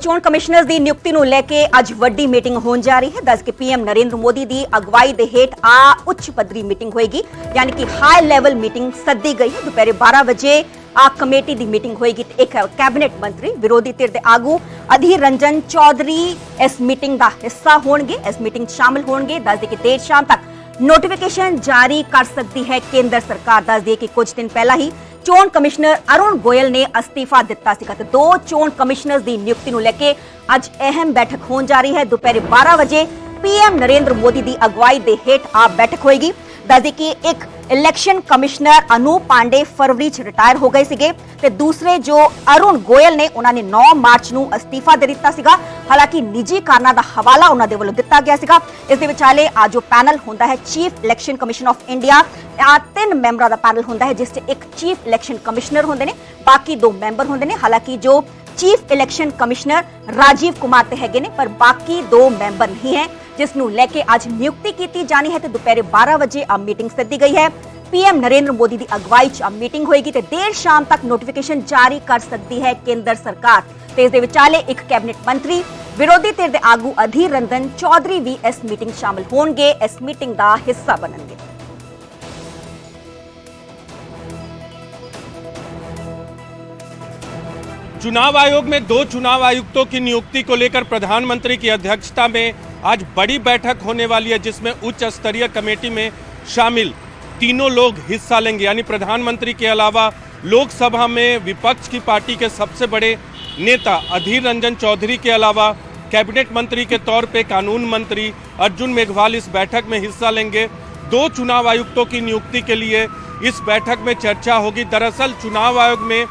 ਚੋਣ ਕਮਿਸ਼ਨਰ ਦੀ ਨਿਯੁਕਤੀ ਨੂੰ ਲੈ ਕੇ ਅੱਜ ਵੱਡੀ ਮੀਟਿੰਗ ਹੋਣ ਜਾ ਰਹੀ ਹੈ। ਦੱਸ ਕੇ ਪੀਐਮ ਨਰਿੰਦਰ ਮੋਦੀ ਦੀ ਅਗਵਾਈ ਦੇ ਹੇਠ ਉੱਚ ਪੱਧਰੀ ਮੀਟਿੰਗ ਹੋਏਗੀ, यानी कि हाई लेवल मीटिंग सद्दी गई है। दोपहर 12 बजे कमेटी की मीटिंग होएगी। एक कैबिनेट मंत्री विरोधी धिर दे आगू अधीर रंजन चौधरी इस मीटिंग का हिस्सा होंगे, इस मीटिंग शामिल होंगे। दस दे कि देर शाम तक नोटिफिकेशन जारी कर सकती है केंद्र सरकार। दस दे कि कुछ दिन पहला ही चोण कमिश्नर अरुण गोयल ने अस्तीफा दिता सीगा ते दो चोण कमिश्नर की नियुक्ति नूं लेके अज अहम बैठक होण जा रही है। दोपहर 12 बजे पीएम नरेंद्र मोदी की अगवाई के हेठ बैठक होएगी। दस दे कि एक इलैक्शन कमिश्नर अनूप पांडे फरवरी च रिटायर हो गए सीगे ते दूसरे जो अरुण गोयल ने उन्होंने 9 मार्च नूं अस्तीफा दे दिता सीगा। हालांकि निजी कारणों का हवाला उन्होंने वालों दिता गया सीगा। इस दे विचाले आज जो पैनल होंदा है chief election commission of India, 3 मैंबरां दा पैनल होंदा है जिस च एक चीफ इलैक्शन कमिश्नर होंदे ने, बाकी 2 मैंबर होंदे ने। हालांकि जो chief election commissioner Rajiv Kumar ते हैगे ने पर बाकी 2 मैंबर नहीं है, जिसनूं लेके आज नियुक्ति की जानी है। तो दोपहर 12 बजे अब मीटिंग सद्दी गई है। पीएम नरेंद्र मोदी की अगवाई च अब मीटिंग होएगी ते देर शाम तक नोटिफिकेशन जारी कर सकती है केंद्र सरकार। ते इस दे विचाले एक कैबिनेट मंत्री विरोधी धिर दे आगू अधीर रंजन चौधरी भी इस मीटिंग शामिल होणगे, इस मीटिंग का हिस्सा बनणगे। चुनाव आयोग में 2 चुनाव आयुक्तों की नियुक्ति को लेकर प्रधानमंत्री की अध्यक्षता में आज बड़ी बैठक होने वाली है, जिसमें उच्च स्तरीय कमेटी में शामिल तीनों लोग हिस्सा लेंगे। यानी प्रधानमंत्री के अलावा लोकसभा में विपक्ष की पार्टी के सबसे बड़े नेता अधीर रंजन चौधरी के अलावा कैबिनेट मंत्री के तौर पे कानून मंत्री अर्जुन मेघवाल इस बैठक में हिस्सा लेंगे। 2 चुनाव आयुक्तों की नियुक्ति के लिए इस बैठक में चर्चा होगी। दरअसल चुनाव आयोग में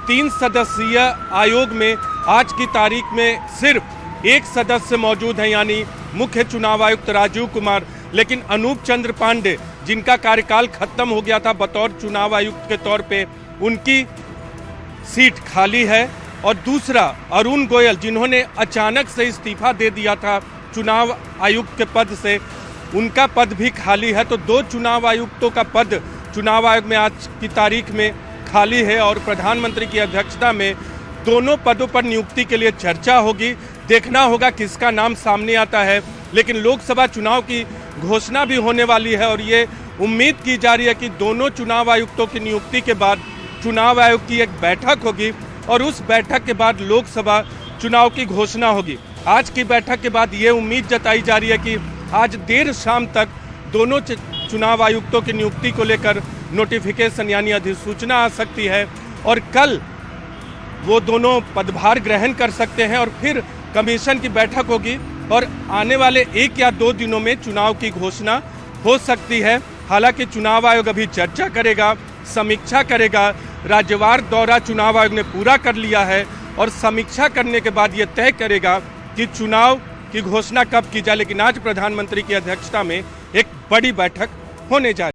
3 सदस्यीय आयोग में आज की तारीख में सिर्फ एक सदस्य मौजूद है, यानी मुख्य चुनाव आयुक्त राजीव कुमार। लेकिन अनूप चंद्र पांडे, जिनका कार्यकाल खत्म हो गया था बतौर चुनाव आयुक्त के तौर पे, उनकी सीट खाली है। और दूसरा अरुण गोयल, जिन्होंने अचानक से इस्तीफा दे दिया था चुनाव आयुक्त के पद से, उनका पद भी खाली है। तो 2 चुनाव आयुक्तों का पद चुनाव आयोग में आज की तारीख में खाली है और प्रधानमंत्री की अध्यक्षता में दोनों पदों पर नियुक्ति के लिए चर्चा होगी। देखना होगा किसका नाम सामने आता है। लेकिन लोकसभा चुनाव की घोषणा भी होने वाली है और ये उम्मीद की जा रही है कि दोनों चुनाव आयुक्तों की नियुक्ति के बाद चुनाव आयोग की एक बैठक होगी और उस बैठक के बाद लोकसभा चुनाव की घोषणा होगी। आज की बैठक के बाद ये उम्मीद जताई जा रही है कि आज देर शाम तक दोनों चुनाव आयुक्तों की नियुक्ति को लेकर नोटिफिकेशन यानी अधिसूचना आ सकती है और कल वो दोनों पदभार ग्रहण कर सकते हैं और फिर कमीशन की बैठक होगी और आने वाले 1 या 2 दिनों में चुनाव की घोषणा हो सकती है। हालांकि चुनाव आयोग अभी चर्चा करेगा, समीक्षा करेगा। राज्यवार दौरा चुनाव आयोग ने पूरा कर लिया है और समीक्षा करने के बाद ये तय करेगा कि चुनाव की घोषणा कब की जाए। लेकिन आज प्रधानमंत्री की अध्यक्षता में एक बड़ी बैठक होने जा रही है।